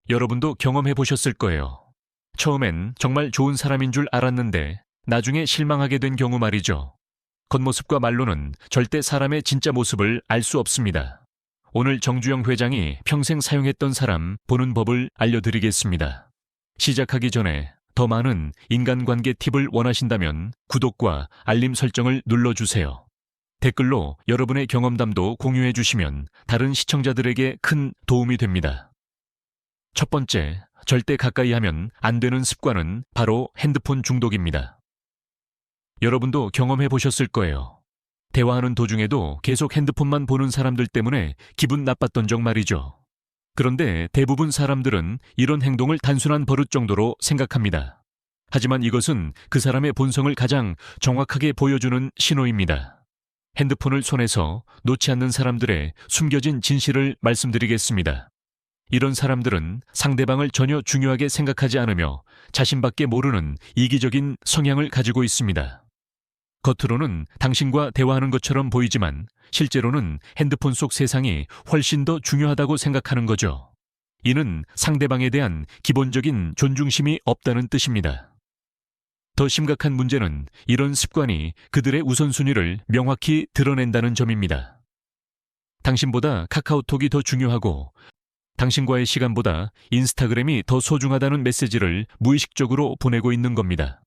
여러분도 경험해 보셨을 거예요. 처음엔 정말 좋은 사람인 줄 알았는데 나중에 실망하게 된 경우 말이죠. 겉모습과 말로는 절대 사람의 진짜 모습을 알 수 없습니다. 오늘 정주영 회장이 평생 사용했던 사람 보는 법을 알려드리겠습니다. 시작하기 전에 더 많은 인간관계 팁을 원하신다면 구독과 알림 설정을 눌러주세요. 댓글로 여러분의 경험담도 공유해 주시면 다른 시청자들에게 큰 도움이 됩니다. 첫 번째, 절대 가까이 하면 안 되는 습관은 바로 핸드폰 중독입니다. 여러분도 경험해 보셨을 거예요. 대화하는 도중에도 계속 핸드폰만 보는 사람들 때문에 기분 나빴던 적 말이죠. 그런데 대부분 사람들은 이런 행동을 단순한 버릇 정도로 생각합니다. 하지만 이것은 그 사람의 본성을 가장 정확하게 보여주는 신호입니다. 핸드폰을 손에서 놓지 않는 사람들의 숨겨진 진실을 말씀드리겠습니다. 이런 사람들은 상대방을 전혀 중요하게 생각하지 않으며 자신밖에 모르는 이기적인 성향을 가지고 있습니다. 겉으로는 당신과 대화하는 것처럼 보이지만 실제로는 핸드폰 속 세상이 훨씬 더 중요하다고 생각하는 거죠. 이는 상대방에 대한 기본적인 존중심이 없다는 뜻입니다. 더 심각한 문제는 이런 습관이 그들의 우선순위를 명확히 드러낸다는 점입니다. 당신보다 카카오톡이 더 중요하고 당신과의 시간보다 인스타그램이 더 소중하다는 메시지를 무의식적으로 보내고 있는 겁니다.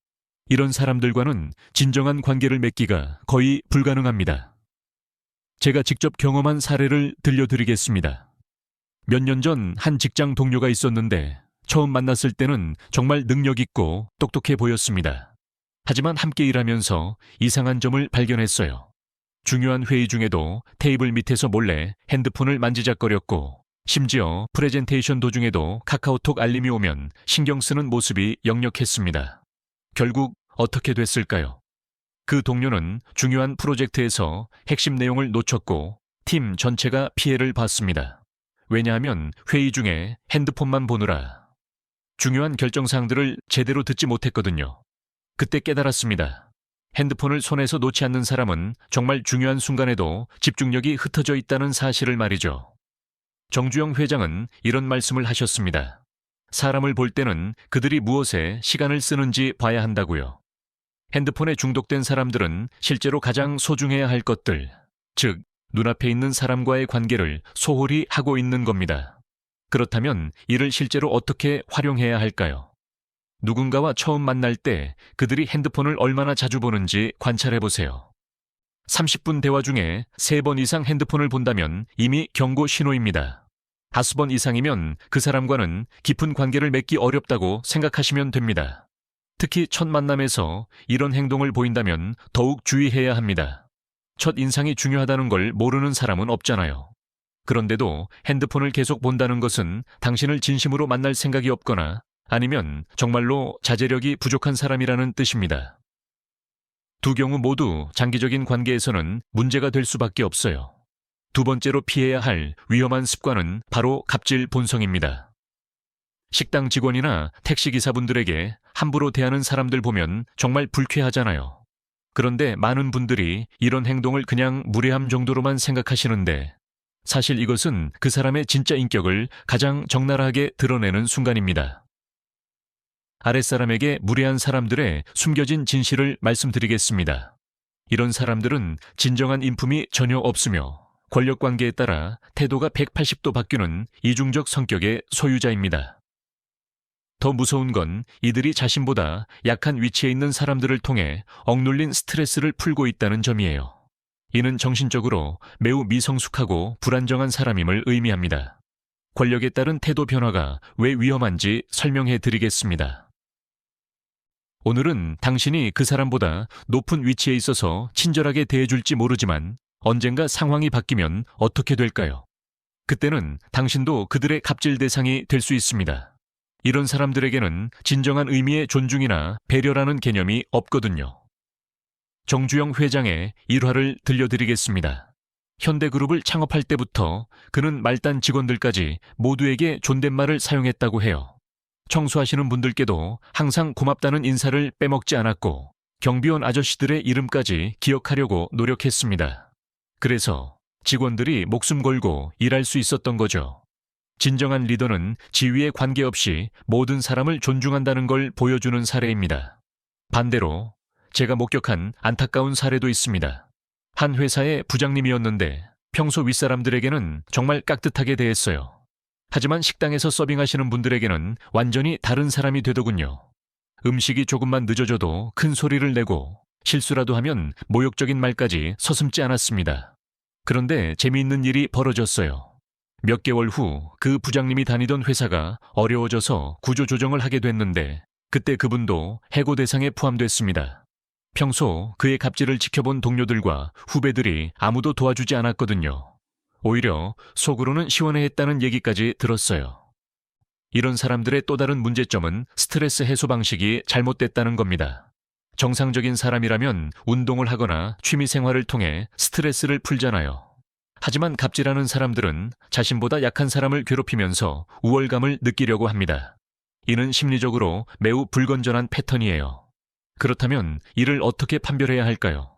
이런 사람들과는 진정한 관계를 맺기가 거의 불가능합니다. 제가 직접 경험한 사례를 들려드리겠습니다. 몇 년 전 한 직장 동료가 있었는데 처음 만났을 때는 정말 능력 있고 똑똑해 보였습니다. 하지만 함께 일하면서 이상한 점을 발견했어요. 중요한 회의 중에도 테이블 밑에서 몰래 핸드폰을 만지작거렸고 심지어 프레젠테이션 도중에도 카카오톡 알림이 오면 신경 쓰는 모습이 역력했습니다. 결국 어떻게 됐을까요? 그 동료는 중요한 프로젝트에서 핵심 내용을 놓쳤고 팀 전체가 피해를 봤습니다. 왜냐하면 회의 중에 핸드폰만 보느라 중요한 결정사항들을 제대로 듣지 못했거든요. 그때 깨달았습니다. 핸드폰을 손에서 놓지 않는 사람은 정말 중요한 순간에도 집중력이 흩어져 있다는 사실을 말이죠. 정주영 회장은 이런 말씀을 하셨습니다. 사람을 볼 때는 그들이 무엇에 시간을 쓰는지 봐야 한다고요. 핸드폰에 중독된 사람들은 실제로 가장 소중해야 할 것들, 즉 눈앞에 있는 사람과의 관계를 소홀히 하고 있는 겁니다. 그렇다면 이를 실제로 어떻게 활용해야 할까요? 누군가와 처음 만날 때 그들이 핸드폰을 얼마나 자주 보는지 관찰해 보세요. 30분 대화 중에 3번 이상 핸드폰을 본다면 이미 경고 신호입니다. 5번 이상이면 그 사람과는 깊은 관계를 맺기 어렵다고 생각하시면 됩니다. 특히 첫 만남에서 이런 행동을 보인다면 더욱 주의해야 합니다. 첫 인상이 중요하다는 걸 모르는 사람은 없잖아요. 그런데도 핸드폰을 계속 본다는 것은 당신을 진심으로 만날 생각이 없거나 아니면 정말로 자제력이 부족한 사람이라는 뜻입니다. 두 경우 모두 장기적인 관계에서는 문제가 될 수밖에 없어요. 두 번째로 피해야 할 위험한 습관은 바로 갑질 본성입니다. 식당 직원이나 택시기사분들에게 함부로 대하는 사람들 보면 정말 불쾌하잖아요. 그런데 많은 분들이 이런 행동을 그냥 무례함 정도로만 생각하시는데 사실 이것은 그 사람의 진짜 인격을 가장 적나라하게 드러내는 순간입니다. 아랫사람에게 무례한 사람들의 숨겨진 진실을 말씀드리겠습니다. 이런 사람들은 진정한 인품이 전혀 없으며 권력관계에 따라 태도가 180도 바뀌는 이중적 성격의 소유자입니다. 더 무서운 건 이들이 자신보다 약한 위치에 있는 사람들을 통해 억눌린 스트레스를 풀고 있다는 점이에요. 이는 정신적으로 매우 미성숙하고 불안정한 사람임을 의미합니다. 권력에 따른 태도 변화가 왜 위험한지 설명해 드리겠습니다. 오늘은 당신이 그 사람보다 높은 위치에 있어서 친절하게 대해줄지 모르지만 언젠가 상황이 바뀌면 어떻게 될까요? 그때는 당신도 그들의 갑질 대상이 될 수 있습니다. 이런 사람들에게는 진정한 의미의 존중이나 배려라는 개념이 없거든요. 정주영 회장의 일화를 들려드리겠습니다. 현대그룹을 창업할 때부터 그는 말단 직원들까지 모두에게 존댓말을 사용했다고 해요. 청소하시는 분들께도 항상 고맙다는 인사를 빼먹지 않았고 경비원 아저씨들의 이름까지 기억하려고 노력했습니다. 그래서 직원들이 목숨 걸고 일할 수 있었던 거죠. 진정한 리더는 지위에 관계없이 모든 사람을 존중한다는 걸 보여주는 사례입니다. 반대로 제가 목격한 안타까운 사례도 있습니다. 한 회사의 부장님이었는데 평소 윗사람들에게는 정말 깍듯하게 대했어요. 하지만 식당에서 서빙하시는 분들에게는 완전히 다른 사람이 되더군요. 음식이 조금만 늦어져도 큰 소리를 내고 실수라도 하면 모욕적인 말까지 서슴지 않았습니다. 그런데 재미있는 일이 벌어졌어요. 몇 개월 후 그 부장님이 다니던 회사가 어려워져서 구조조정을 하게 됐는데 그때 그분도 해고 대상에 포함됐습니다. 평소 그의 갑질을 지켜본 동료들과 후배들이 아무도 도와주지 않았거든요. 오히려 속으로는 시원해했다는 얘기까지 들었어요. 이런 사람들의 또 다른 문제점은 스트레스 해소 방식이 잘못됐다는 겁니다. 정상적인 사람이라면 운동을 하거나 취미 생활을 통해 스트레스를 풀잖아요. 하지만 갑질하는 사람들은 자신보다 약한 사람을 괴롭히면서 우월감을 느끼려고 합니다. 이는 심리적으로 매우 불건전한 패턴이에요. 그렇다면 이를 어떻게 판별해야 할까요?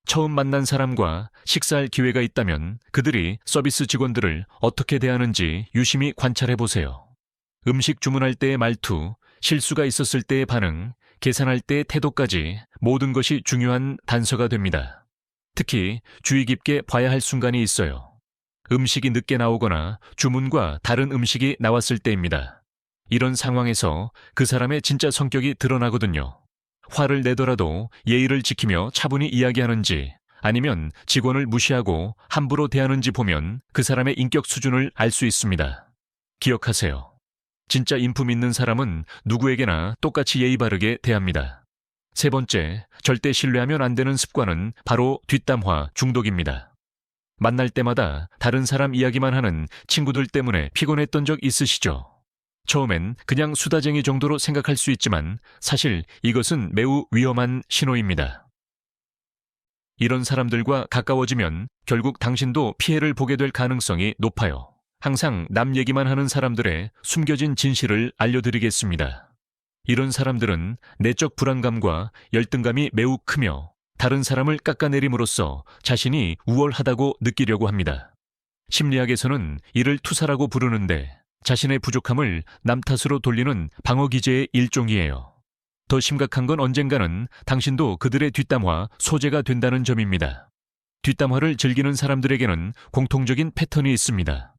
처음 만난 사람과 식사할 기회가 있다면 그들이 서비스 직원들을 어떻게 대하는지 유심히 관찰해 보세요. 음식 주문할 때의 말투, 실수가 있었을 때의 반응, 계산할 때의 태도까지 모든 것이 중요한 단서가 됩니다. 특히 주의 깊게 봐야 할 순간이 있어요. 음식이 늦게 나오거나 주문과 다른 음식이 나왔을 때입니다. 이런 상황에서 그 사람의 진짜 성격이 드러나거든요. 화를 내더라도 예의를 지키며 차분히 이야기하는지 아니면 직원을 무시하고 함부로 대하는지 보면 그 사람의 인격 수준을 알 수 있습니다. 기억하세요. 진짜 인품 있는 사람은 누구에게나 똑같이 예의 바르게 대합니다. 세 번째, 절대 신뢰하면 안 되는 습관은 바로 뒷담화 중독입니다. 만날 때마다 다른 사람 이야기만 하는 친구들 때문에 피곤했던 적 있으시죠? 처음엔 그냥 수다쟁이 정도로 생각할 수 있지만 사실 이것은 매우 위험한 신호입니다. 이런 사람들과 가까워지면 결국 당신도 피해를 보게 될 가능성이 높아요. 항상 남 얘기만 하는 사람들의 숨겨진 진실을 알려드리겠습니다. 이런 사람들은 내적 불안감과 열등감이 매우 크며 다른 사람을 깎아내림으로써 자신이 우월하다고 느끼려고 합니다. 심리학에서는 이를 투사라고 부르는데 자신의 부족함을 남 탓으로 돌리는 방어기제의 일종이에요. 더 심각한 건 언젠가는 당신도 그들의 뒷담화 소재가 된다는 점입니다. 뒷담화를 즐기는 사람들에게는 공통적인 패턴이 있습니다.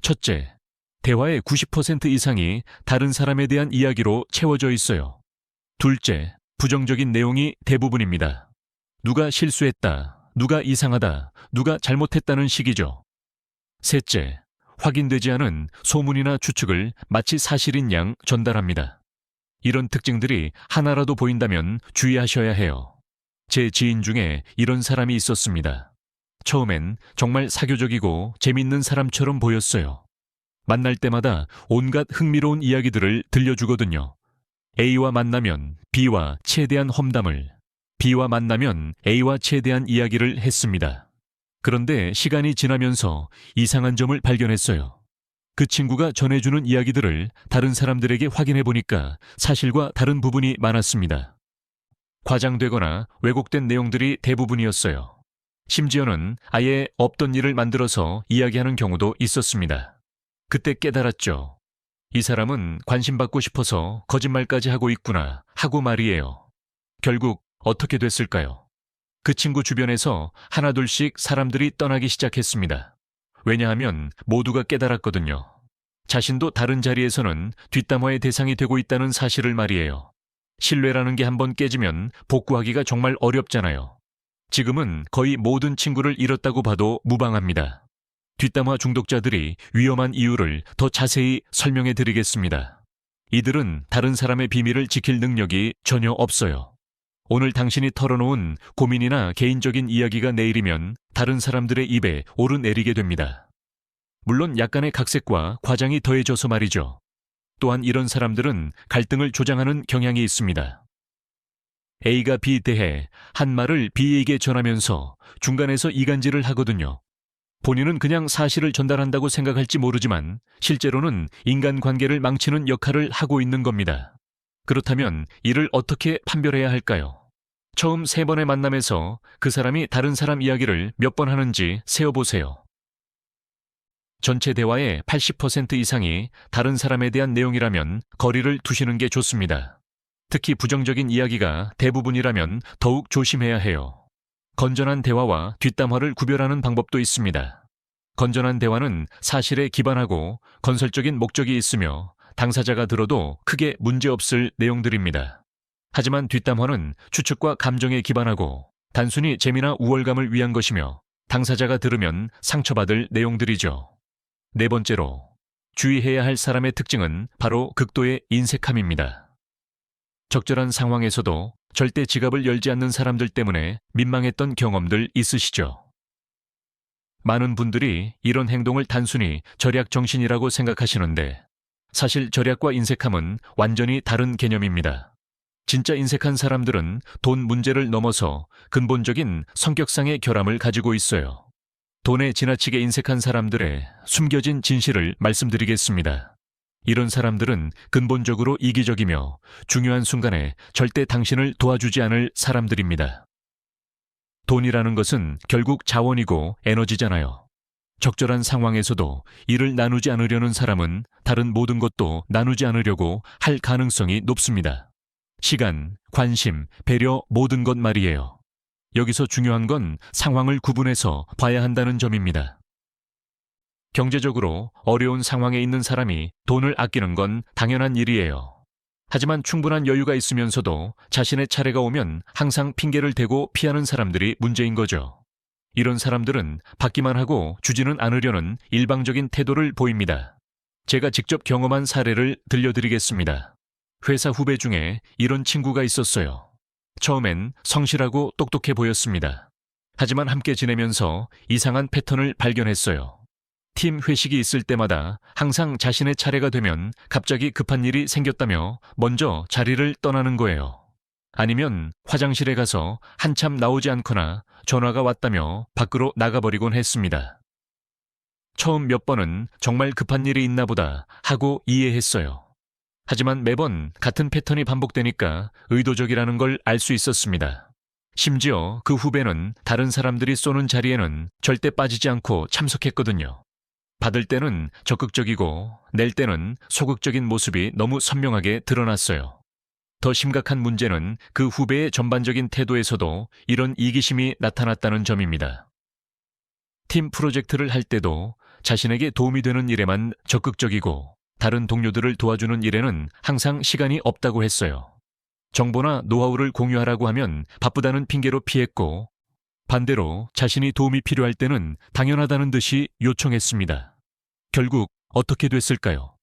첫째, 대화의 90% 이상이 다른 사람에 대한 이야기로 채워져 있어요. 둘째, 부정적인 내용이 대부분입니다. 누가 실수했다, 누가 이상하다, 누가 잘못했다는 식이죠. 셋째, 확인되지 않은 소문이나 추측을 마치 사실인 양 전달합니다. 이런 특징들이 하나라도 보인다면 주의하셔야 해요. 제 지인 중에 이런 사람이 있었습니다. 처음엔 정말 사교적이고 재밌는 사람처럼 보였어요. 만날 때마다 온갖 흥미로운 이야기들을 들려주거든요. A와 만나면 B와 최대한 험담을, B와 만나면 A와 최대한 이야기를 했습니다. 그런데 시간이 지나면서 이상한 점을 발견했어요. 그 친구가 전해주는 이야기들을 다른 사람들에게 확인해 보니까 사실과 다른 부분이 많았습니다. 과장되거나 왜곡된 내용들이 대부분이었어요. 심지어는 아예 없던 일을 만들어서 이야기하는 경우도 있었습니다. 그때 깨달았죠. 이 사람은 관심받고 싶어서 거짓말까지 하고 있구나 하고 말이에요. 결국 어떻게 됐을까요? 그 친구 주변에서 하나둘씩 사람들이 떠나기 시작했습니다. 왜냐하면 모두가 깨달았거든요. 자신도 다른 자리에서는 뒷담화의 대상이 되고 있다는 사실을 말이에요. 신뢰라는 게 한번 깨지면 복구하기가 정말 어렵잖아요. 지금은 거의 모든 친구를 잃었다고 봐도 무방합니다. 뒷담화 중독자들이 위험한 이유를 더 자세히 설명해 드리겠습니다. 이들은 다른 사람의 비밀을 지킬 능력이 전혀 없어요. 오늘 당신이 털어놓은 고민이나 개인적인 이야기가 내일이면 다른 사람들의 입에 오르내리게 됩니다. 물론 약간의 각색과 과장이 더해져서 말이죠. 또한 이런 사람들은 갈등을 조장하는 경향이 있습니다. A가 B에 대해 한 말을 B에게 전하면서 중간에서 이간질을 하거든요. 본인은 그냥 사실을 전달한다고 생각할지 모르지만 실제로는 인간관계를 망치는 역할을 하고 있는 겁니다. 그렇다면 이를 어떻게 판별해야 할까요? 처음 3번의 만남에서 그 사람이 다른 사람 이야기를 몇 번 하는지 세어보세요. 전체 대화의 80% 이상이 다른 사람에 대한 내용이라면 거리를 두시는 게 좋습니다. 특히 부정적인 이야기가 대부분이라면 더욱 조심해야 해요. 건전한 대화와 뒷담화를 구별하는 방법도 있습니다. 건전한 대화는 사실에 기반하고 건설적인 목적이 있으며 당사자가 들어도 크게 문제없을 내용들입니다. 하지만 뒷담화는 추측과 감정에 기반하고 단순히 재미나 우월감을 위한 것이며 당사자가 들으면 상처받을 내용들이죠. 네 번째로, 주의해야 할 사람의 특징은 바로 극도의 인색함입니다. 적절한 상황에서도 절대 지갑을 열지 않는 사람들 때문에 민망했던 경험들 있으시죠? 많은 분들이 이런 행동을 단순히 절약 정신이라고 생각하시는데 사실 절약과 인색함은 완전히 다른 개념입니다. 진짜 인색한 사람들은 돈 문제를 넘어서 근본적인 성격상의 결함을 가지고 있어요. 돈에 지나치게 인색한 사람들의 숨겨진 진실을 말씀드리겠습니다. 이런 사람들은 근본적으로 이기적이며 중요한 순간에 절대 당신을 도와주지 않을 사람들입니다. 돈이라는 것은 결국 자원이고 에너지잖아요. 적절한 상황에서도 이를 나누지 않으려는 사람은 다른 모든 것도 나누지 않으려고 할 가능성이 높습니다. 시간, 관심, 배려 모든 것 말이에요. 여기서 중요한 건 상황을 구분해서 봐야 한다는 점입니다. 경제적으로 어려운 상황에 있는 사람이 돈을 아끼는 건 당연한 일이에요. 하지만 충분한 여유가 있으면서도 자신의 차례가 오면 항상 핑계를 대고 피하는 사람들이 문제인 거죠. 이런 사람들은 받기만 하고 주지는 않으려는 일방적인 태도를 보입니다. 제가 직접 경험한 사례를 들려드리겠습니다. 회사 후배 중에 이런 친구가 있었어요. 처음엔 성실하고 똑똑해 보였습니다. 하지만 함께 지내면서 이상한 패턴을 발견했어요. 팀 회식이 있을 때마다 항상 자신의 차례가 되면 갑자기 급한 일이 생겼다며 먼저 자리를 떠나는 거예요. 아니면 화장실에 가서 한참 나오지 않거나 전화가 왔다며 밖으로 나가버리곤 했습니다. 처음 몇 번은 정말 급한 일이 있나 보다 하고 이해했어요. 하지만 매번 같은 패턴이 반복되니까 의도적이라는 걸 알 수 있었습니다. 심지어 그 후배는 다른 사람들이 쏘는 자리에는 절대 빠지지 않고 참석했거든요. 받을 때는 적극적이고 낼 때는 소극적인 모습이 너무 선명하게 드러났어요. 더 심각한 문제는 그 후배의 전반적인 태도에서도 이런 이기심이 나타났다는 점입니다. 팀 프로젝트를 할 때도 자신에게 도움이 되는 일에만 적극적이고 다른 동료들을 도와주는 일에는 항상 시간이 없다고 했어요. 정보나 노하우를 공유하라고 하면 바쁘다는 핑계로 피했고 반대로 자신이 도움이 필요할 때는 당연하다는 듯이 요청했습니다. 결국 어떻게 됐을까요?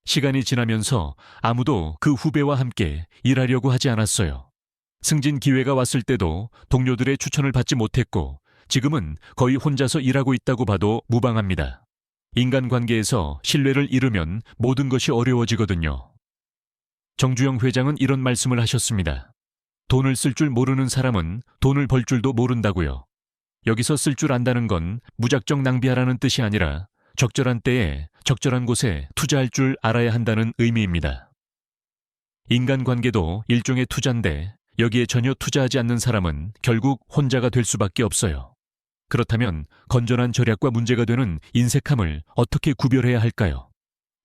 시간이 지나면서 아무도 그 후배와 함께 일하려고 하지 않았어요. 승진 기회가 왔을 때도 동료들의 추천을 받지 못했고 지금은 거의 혼자서 일하고 있다고 봐도 무방합니다. 인간관계에서 신뢰를 잃으면 모든 것이 어려워지거든요. 정주영 회장은 이런 말씀을 하셨습니다. 돈을 쓸 줄 모르는 사람은 돈을 벌 줄도 모른다고요. 여기서 쓸 줄 안다는 건 무작정 낭비하라는 뜻이 아니라 적절한 때에 적절한 곳에 투자할 줄 알아야 한다는 의미입니다. 인간관계도 일종의 투자인데 여기에 전혀 투자하지 않는 사람은 결국 혼자가 될 수밖에 없어요. 그렇다면 건전한 절약과 문제가 되는 인색함을 어떻게 구별해야 할까요?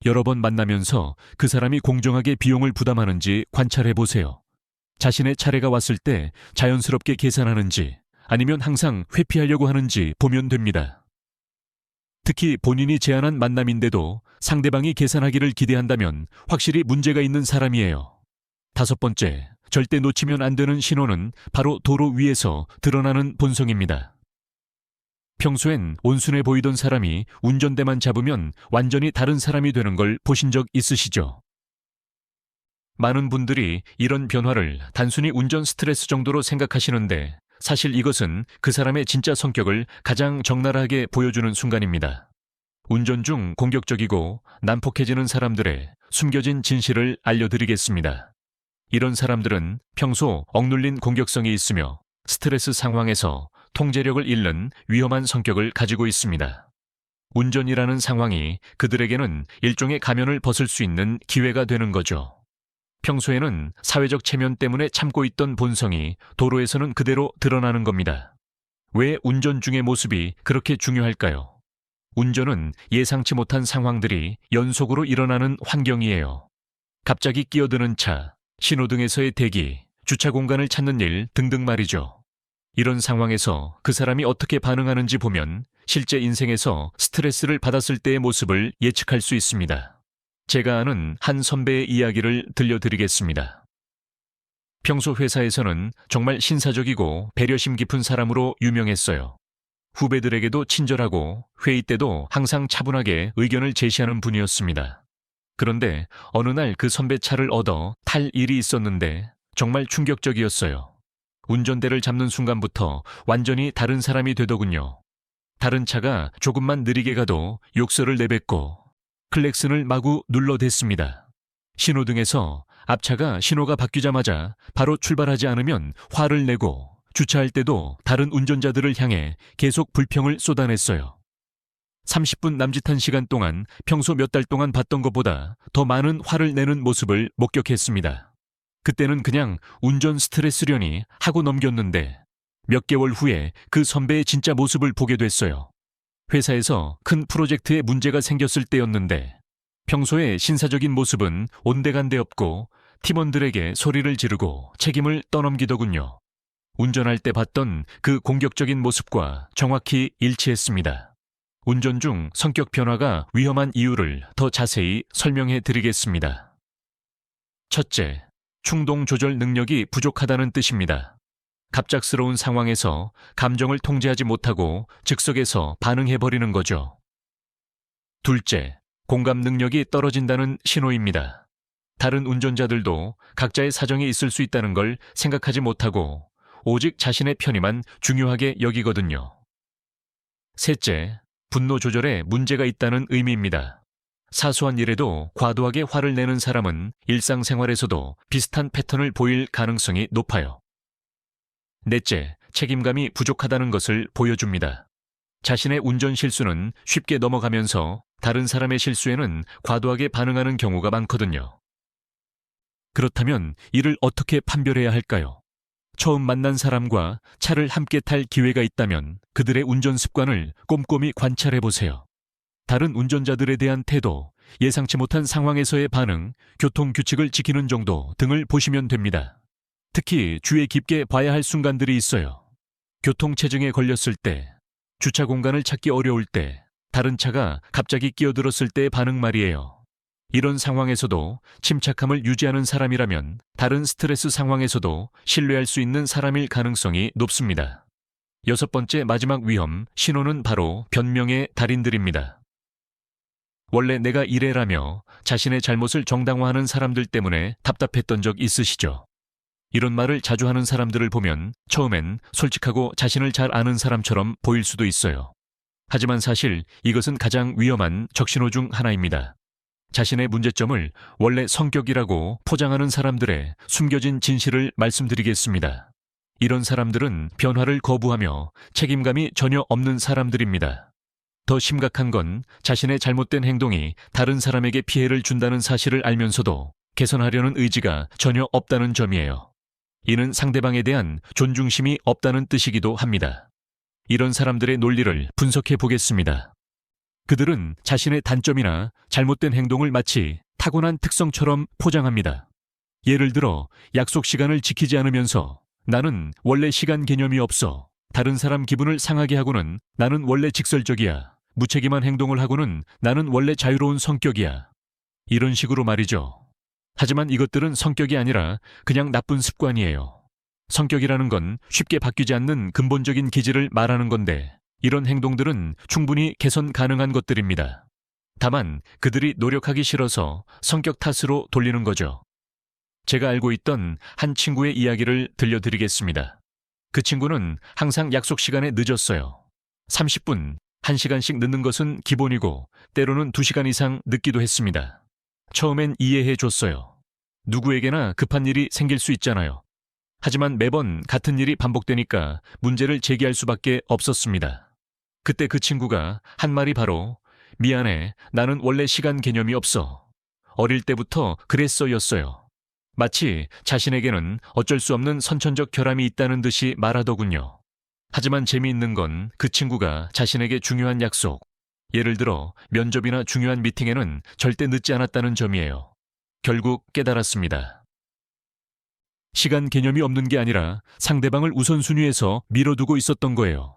여러 번 만나면서 그 사람이 공정하게 비용을 부담하는지 관찰해 보세요. 자신의 차례가 왔을 때 자연스럽게 계산하는지 아니면 항상 회피하려고 하는지 보면 됩니다. 특히 본인이 제안한 만남인데도 상대방이 계산하기를 기대한다면 확실히 문제가 있는 사람이에요. 다섯 번째, 절대 놓치면 안 되는 신호는 바로 도로 위에서 드러나는 본성입니다. 평소엔 온순해 보이던 사람이 운전대만 잡으면 완전히 다른 사람이 되는 걸 보신 적 있으시죠? 많은 분들이 이런 변화를 단순히 운전 스트레스 정도로 생각하시는데 사실 이것은 그 사람의 진짜 성격을 가장 적나라하게 보여주는 순간입니다. 운전 중 공격적이고 난폭해지는 사람들의 숨겨진 진실을 알려드리겠습니다. 이런 사람들은 평소 억눌린 공격성이 있으며 스트레스 상황에서 통제력을 잃는 위험한 성격을 가지고 있습니다. 운전이라는 상황이 그들에게는 일종의 가면을 벗을 수 있는 기회가 되는 거죠. 평소에는 사회적 체면 때문에 참고 있던 본성이 도로에서는 그대로 드러나는 겁니다. 왜 운전 중의 모습이 그렇게 중요할까요? 운전은 예상치 못한 상황들이 연속으로 일어나는 환경이에요. 갑자기 끼어드는 차, 신호등에서의 대기, 주차 공간을 찾는 일 등등 말이죠. 이런 상황에서 그 사람이 어떻게 반응하는지 보면 실제 인생에서 스트레스를 받았을 때의 모습을 예측할 수 있습니다. 제가 아는 한 선배의 이야기를 들려드리겠습니다. 평소 회사에서는 정말 신사적이고 배려심 깊은 사람으로 유명했어요. 후배들에게도 친절하고 회의 때도 항상 차분하게 의견을 제시하는 분이었습니다. 그런데 어느 날 그 선배 차를 얻어 탈 일이 있었는데 정말 충격적이었어요. 운전대를 잡는 순간부터 완전히 다른 사람이 되더군요. 다른 차가 조금만 느리게 가도 욕설을 내뱉고 클렉슨을 마구 눌러댔습니다. 신호등에서 앞차가 신호가 바뀌자마자 바로 출발하지 않으면 화를 내고 주차할 때도 다른 운전자들을 향해 계속 불평을 쏟아냈어요. 30분 남짓한 시간 동안 평소 몇 달 동안 봤던 것보다 더 많은 화를 내는 모습을 목격했습니다. 그때는 그냥 운전 스트레스려니 하고 넘겼는데 몇 개월 후에 그 선배의 진짜 모습을 보게 됐어요. 회사에서 큰 프로젝트에 문제가 생겼을 때였는데 평소에 신사적인 모습은 온데간데 없고 팀원들에게 소리를 지르고 책임을 떠넘기더군요. 운전할 때 봤던 그 공격적인 모습과 정확히 일치했습니다. 운전 중 성격 변화가 위험한 이유를 더 자세히 설명해 드리겠습니다. 첫째, 충동 조절 능력이 부족하다는 뜻입니다. 갑작스러운 상황에서 감정을 통제하지 못하고 즉석에서 반응해버리는 거죠. 둘째, 공감 능력이 떨어진다는 신호입니다. 다른 운전자들도 각자의 사정이 있을 수 있다는 걸 생각하지 못하고 오직 자신의 편의만 중요하게 여기거든요. 셋째, 분노 조절에 문제가 있다는 의미입니다. 사소한 일에도 과도하게 화를 내는 사람은 일상생활에서도 비슷한 패턴을 보일 가능성이 높아요. 넷째, 책임감이 부족하다는 것을 보여줍니다. 자신의 운전 실수는 쉽게 넘어가면서 다른 사람의 실수에는 과도하게 반응하는 경우가 많거든요. 그렇다면 이를 어떻게 판별해야 할까요? 처음 만난 사람과 차를 함께 탈 기회가 있다면 그들의 운전 습관을 꼼꼼히 관찰해 보세요. 다른 운전자들에 대한 태도, 예상치 못한 상황에서의 반응, 교통 규칙을 지키는 정도 등을 보시면 됩니다. 특히 주의 깊게 봐야 할 순간들이 있어요. 교통체증에 걸렸을 때, 주차 공간을 찾기 어려울 때, 다른 차가 갑자기 끼어들었을 때의 반응 말이에요. 이런 상황에서도 침착함을 유지하는 사람이라면 다른 스트레스 상황에서도 신뢰할 수 있는 사람일 가능성이 높습니다. 여섯 번째 마지막 위험, 신호는 바로 변명의 달인들입니다. 원래 내가 이래라며 자신의 잘못을 정당화하는 사람들 때문에 답답했던 적 있으시죠? 이런 말을 자주 하는 사람들을 보면 처음엔 솔직하고 자신을 잘 아는 사람처럼 보일 수도 있어요. 하지만 사실 이것은 가장 위험한 적신호 중 하나입니다. 자신의 문제점을 원래 성격이라고 포장하는 사람들의 숨겨진 진실을 말씀드리겠습니다. 이런 사람들은 변화를 거부하며 책임감이 전혀 없는 사람들입니다. 더 심각한 건 자신의 잘못된 행동이 다른 사람에게 피해를 준다는 사실을 알면서도 개선하려는 의지가 전혀 없다는 점이에요. 이는 상대방에 대한 존중심이 없다는 뜻이기도 합니다. 이런 사람들의 논리를 분석해 보겠습니다. 그들은 자신의 단점이나 잘못된 행동을 마치 타고난 특성처럼 포장합니다. 예를 들어 약속 시간을 지키지 않으면서 나는 원래 시간 개념이 없어. 다른 사람 기분을 상하게 하고는 나는 원래 직설적이야. 무책임한 행동을 하고는 나는 원래 자유로운 성격이야. 이런 식으로 말이죠. 하지만 이것들은 성격이 아니라 그냥 나쁜 습관이에요. 성격이라는 건 쉽게 바뀌지 않는 근본적인 기질을 말하는 건데 이런 행동들은 충분히 개선 가능한 것들입니다. 다만 그들이 노력하기 싫어서 성격 탓으로 돌리는 거죠. 제가 알고 있던 한 친구의 이야기를 들려드리겠습니다. 그 친구는 항상 약속 시간에 늦었어요. 30분, 1시간씩 늦는 것은 기본이고 때로는 2시간 이상 늦기도 했습니다. 처음엔 이해해 줬어요. 누구에게나 급한 일이 생길 수 있잖아요. 하지만 매번 같은 일이 반복되니까 문제를 제기할 수밖에 없었습니다. 그때 그 친구가 한 말이 바로 미안해, 나는 원래 시간 개념이 없어. 어릴 때부터 그랬어였어요. 마치 자신에게는 어쩔 수 없는 선천적 결함이 있다는 듯이 말하더군요. 하지만 재미있는 건 그 친구가 자신에게 중요한 약속, 예를 들어 면접이나 중요한 미팅에는 절대 늦지 않았다는 점이에요. 결국 깨달았습니다. 시간 개념이 없는 게 아니라 상대방을 우선순위에서 밀어두고 있었던 거예요.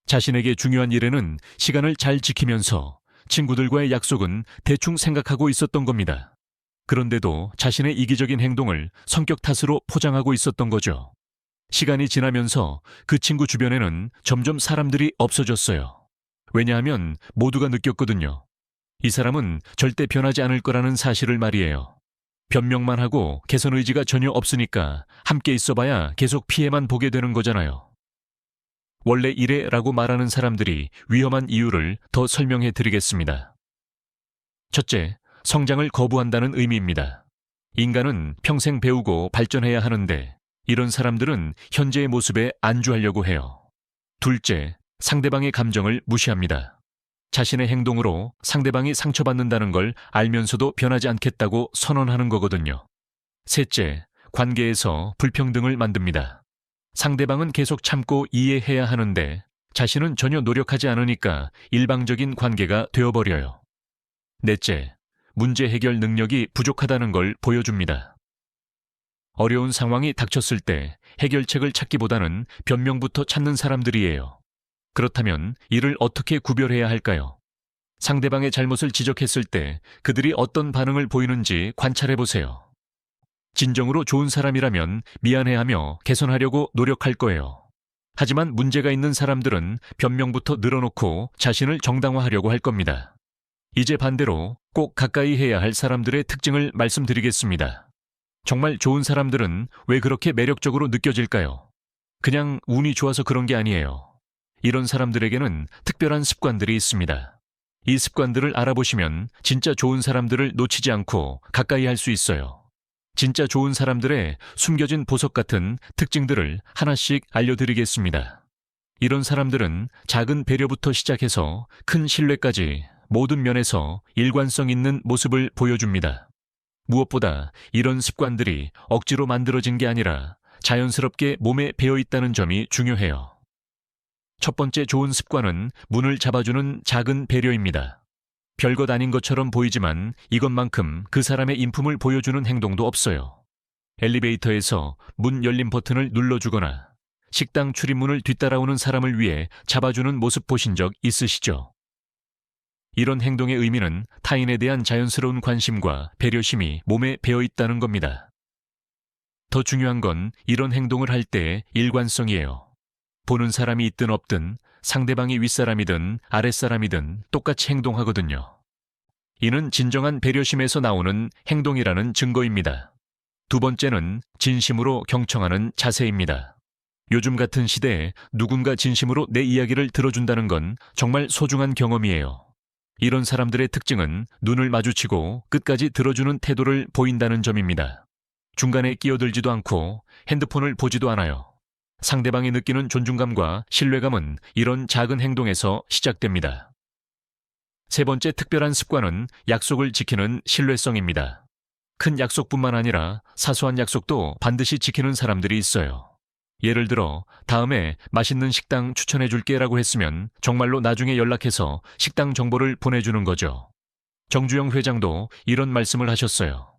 자신에게 중요한 일에는 시간을 잘 지키면서 친구들과의 약속은 대충 생각하고 있었던 겁니다. 그런데도 자신의 이기적인 행동을 성격 탓으로 포장하고 있었던 거죠. 시간이 지나면서 그 친구 주변에는 점점 사람들이 없어졌어요. 왜냐하면 모두가 느꼈거든요. 이 사람은 절대 변하지 않을 거라는 사실을 말이에요. 변명만 하고 개선 의지가 전혀 없으니까 함께 있어봐야 계속 피해만 보게 되는 거잖아요. 원래 이래라고 말하는 사람들이 위험한 이유를 더 설명해 드리겠습니다. 첫째, 성장을 거부한다는 의미입니다. 인간은 평생 배우고 발전해야 하는데 이런 사람들은 현재의 모습에 안주하려고 해요. 둘째, 상대방의 감정을 무시합니다. 자신의 행동으로 상대방이 상처받는다는 걸 알면서도 변하지 않겠다고 선언하는 거거든요. 셋째, 관계에서 불평등을 만듭니다. 상대방은 계속 참고 이해해야 하는데 자신은 전혀 노력하지 않으니까 일방적인 관계가 되어버려요. 넷째, 문제 해결 능력이 부족하다는 걸 보여줍니다. 어려운 상황이 닥쳤을 때 해결책을 찾기보다는 변명부터 찾는 사람들이에요. 그렇다면 이를 어떻게 구별해야 할까요? 상대방의 잘못을 지적했을 때 그들이 어떤 반응을 보이는지 관찰해보세요. 진정으로 좋은 사람이라면 미안해하며 개선하려고 노력할 거예요. 하지만 문제가 있는 사람들은 변명부터 늘어놓고 자신을 정당화하려고 할 겁니다. 이제 반대로 꼭 가까이 해야 할 사람들의 특징을 말씀드리겠습니다. 정말 좋은 사람들은 왜 그렇게 매력적으로 느껴질까요? 그냥 운이 좋아서 그런 게 아니에요. 이런 사람들에게는 특별한 습관들이 있습니다. 이 습관들을 알아보시면 진짜 좋은 사람들을 놓치지 않고 가까이 할 수 있어요. 진짜 좋은 사람들의 숨겨진 보석 같은 특징들을 하나씩 알려드리겠습니다. 이런 사람들은 작은 배려부터 시작해서 큰 신뢰까지 모든 면에서 일관성 있는 모습을 보여줍니다. 무엇보다 이런 습관들이 억지로 만들어진 게 아니라 자연스럽게 몸에 배어 있다는 점이 중요해요. 첫 번째 좋은 습관은 문을 잡아주는 작은 배려입니다. 별것 아닌 것처럼 보이지만 이것만큼 그 사람의 인품을 보여주는 행동도 없어요. 엘리베이터에서 문 열림 버튼을 눌러주거나 식당 출입문을 뒤따라오는 사람을 위해 잡아주는 모습 보신 적 있으시죠? 이런 행동의 의미는 타인에 대한 자연스러운 관심과 배려심이 몸에 배어 있다는 겁니다. 더 중요한 건 이런 행동을 할 때의 일관성이에요. 보는 사람이 있든 없든 상대방이 윗사람이든 아랫사람이든 똑같이 행동하거든요. 이는 진정한 배려심에서 나오는 행동이라는 증거입니다. 두 번째는 진심으로 경청하는 자세입니다. 요즘 같은 시대에 누군가 진심으로 내 이야기를 들어준다는 건 정말 소중한 경험이에요. 이런 사람들의 특징은 눈을 마주치고 끝까지 들어주는 태도를 보인다는 점입니다. 중간에 끼어들지도 않고 핸드폰을 보지도 않아요. 상대방이 느끼는 존중감과 신뢰감은 이런 작은 행동에서 시작됩니다. 세 번째 특별한 습관은 약속을 지키는 신뢰성입니다. 큰 약속뿐만 아니라 사소한 약속도 반드시 지키는 사람들이 있어요. 예를 들어 다음에 맛있는 식당 추천해 줄게라고 했으면 정말로 나중에 연락해서 식당 정보를 보내주는 거죠. 정주영 회장도 이런 말씀을 하셨어요.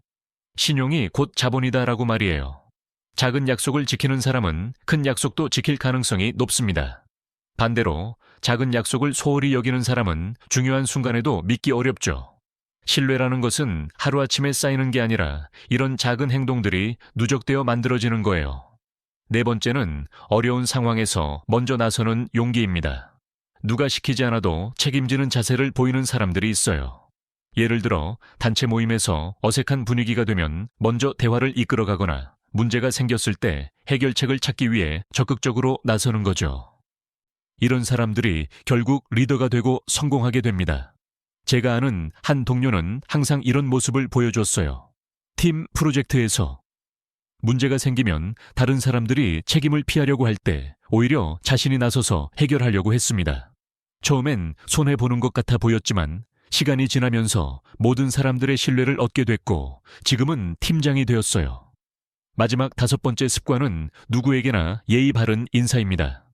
신용이 곧 자본이다라고 말이에요. 작은 약속을 지키는 사람은 큰 약속도 지킬 가능성이 높습니다. 반대로 작은 약속을 소홀히 여기는 사람은 중요한 순간에도 믿기 어렵죠. 신뢰라는 것은 하루아침에 쌓이는 게 아니라 이런 작은 행동들이 누적되어 만들어지는 거예요. 네 번째는 어려운 상황에서 먼저 나서는 용기입니다. 누가 시키지 않아도 책임지는 자세를 보이는 사람들이 있어요. 예를 들어 단체 모임에서 어색한 분위기가 되면 먼저 대화를 이끌어가거나 문제가 생겼을 때 해결책을 찾기 위해 적극적으로 나서는 거죠. 이런 사람들이 결국 리더가 되고 성공하게 됩니다. 제가 아는 한 동료는 항상 이런 모습을 보여줬어요. 팀 프로젝트에서 문제가 생기면 다른 사람들이 책임을 피하려고 할 때 오히려 자신이 나서서 해결하려고 했습니다. 처음엔 손해보는 것 같아 보였지만 시간이 지나면서 모든 사람들의 신뢰를 얻게 됐고 지금은 팀장이 되었어요. 마지막 다섯 번째 습관은 누구에게나 예의 바른 인사입니다.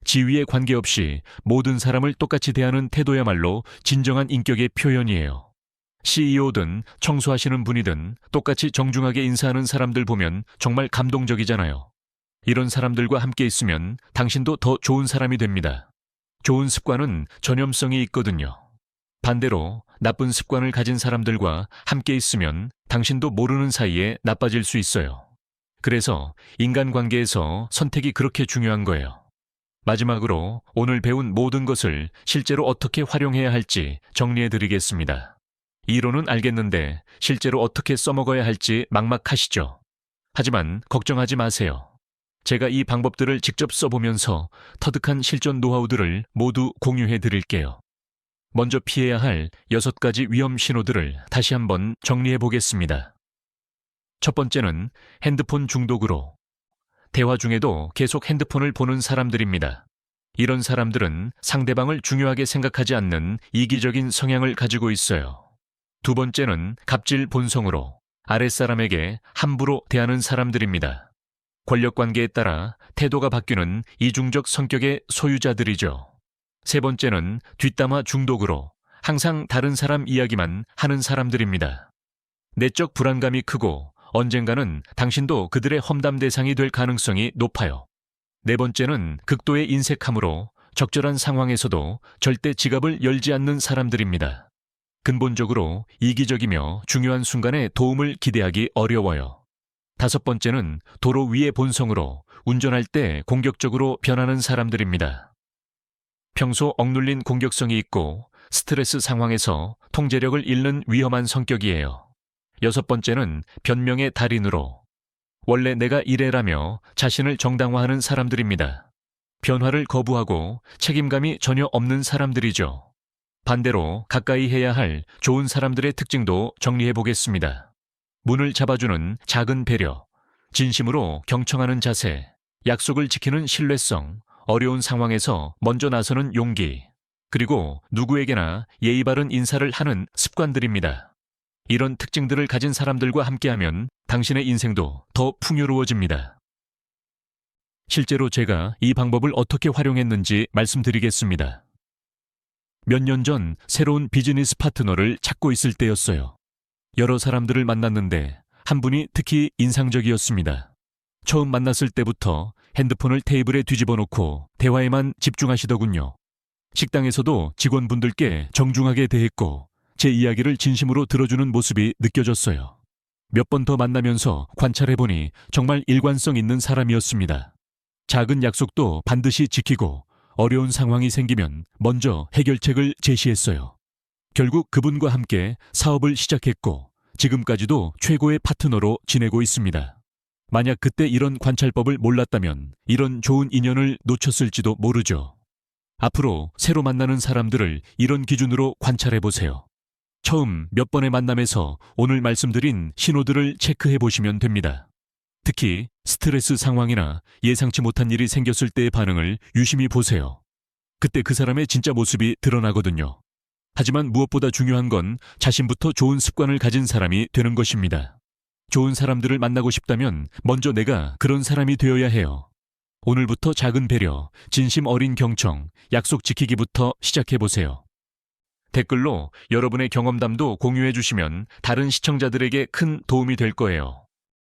지위에 관계없이 모든 사람을 똑같이 대하는 태도야말로 진정한 인격의 표현이에요. CEO든 청소하시는 분이든 똑같이 정중하게 인사하는 사람들 보면 정말 감동적이잖아요. 이런 사람들과 함께 있으면 당신도 더 좋은 사람이 됩니다. 좋은 습관은 전염성이 있거든요. 반대로 나쁜 습관을 가진 사람들과 함께 있으면 당신도 모르는 사이에 나빠질 수 있어요. 그래서 인간관계에서 선택이 그렇게 중요한 거예요. 마지막으로 오늘 배운 모든 것을 실제로 어떻게 활용해야 할지 정리해 드리겠습니다. 이론은 알겠는데 실제로 어떻게 써먹어야 할지 막막하시죠? 하지만 걱정하지 마세요. 제가 이 방법들을 직접 써보면서 터득한 실전 노하우들을 모두 공유해 드릴게요. 먼저 피해야 할 6가지 위험 신호들을 다시 한번 정리해 보겠습니다. 첫 번째는 핸드폰 중독으로. 대화 중에도 계속 핸드폰을 보는 사람들입니다. 이런 사람들은 상대방을 중요하게 생각하지 않는 이기적인 성향을 가지고 있어요. 두 번째는 갑질 본성으로 아랫사람에게 함부로 대하는 사람들입니다. 권력관계에 따라 태도가 바뀌는 이중적 성격의 소유자들이죠. 세 번째는 뒷담화 중독으로 항상 다른 사람 이야기만 하는 사람들입니다. 내적 불안감이 크고 언젠가는 당신도 그들의 험담 대상이 될 가능성이 높아요. 네 번째는 극도의 인색함으로 적절한 상황에서도 절대 지갑을 열지 않는 사람들입니다. 근본적으로 이기적이며 중요한 순간에 도움을 기대하기 어려워요. 다섯 번째는 도로 위의 본성으로 운전할 때 공격적으로 변하는 사람들입니다. 평소 억눌린 공격성이 있고 스트레스 상황에서 통제력을 잃는 위험한 성격이에요. 여섯 번째는 변명의 달인으로 원래 내가 이래라며 자신을 정당화하는 사람들입니다. 변화를 거부하고 책임감이 전혀 없는 사람들이죠. 반대로 가까이 해야 할 좋은 사람들의 특징도 정리해 보겠습니다. 문을 잡아주는 작은 배려, 진심으로 경청하는 자세, 약속을 지키는 신뢰성, 어려운 상황에서 먼저 나서는 용기, 그리고 누구에게나 예의 바른 인사를 하는 습관들입니다. 이런 특징들을 가진 사람들과 함께하면 당신의 인생도 더 풍요로워집니다. 실제로 제가 이 방법을 어떻게 활용했는지 말씀드리겠습니다. 몇 년 전 새로운 비즈니스 파트너를 찾고 있을 때였어요. 여러 사람들을 만났는데 한 분이 특히 인상적이었습니다. 처음 만났을 때부터 핸드폰을 테이블에 뒤집어 놓고 대화에만 집중하시더군요. 식당에서도 직원분들께 정중하게 대했고 제 이야기를 진심으로 들어주는 모습이 느껴졌어요. 몇 번 더 만나면서 관찰해보니 정말 일관성 있는 사람이었습니다. 작은 약속도 반드시 지키고 어려운 상황이 생기면 먼저 해결책을 제시했어요. 결국 그분과 함께 사업을 시작했고 지금까지도 최고의 파트너로 지내고 있습니다. 만약 그때 이런 관찰법을 몰랐다면 이런 좋은 인연을 놓쳤을지도 모르죠. 앞으로 새로 만나는 사람들을 이런 기준으로 관찰해보세요. 처음 몇 번의 만남에서 오늘 말씀드린 신호들을 체크해 보시면 됩니다. 특히 스트레스 상황이나 예상치 못한 일이 생겼을 때의 반응을 유심히 보세요. 그때 그 사람의 진짜 모습이 드러나거든요. 하지만 무엇보다 중요한 건 자신부터 좋은 습관을 가진 사람이 되는 것입니다. 좋은 사람들을 만나고 싶다면 먼저 내가 그런 사람이 되어야 해요. 오늘부터 작은 배려, 진심 어린 경청, 약속 지키기부터 시작해 보세요. 댓글로 여러분의 경험담도 공유해 주시면 다른 시청자들에게 큰 도움이 될 거예요.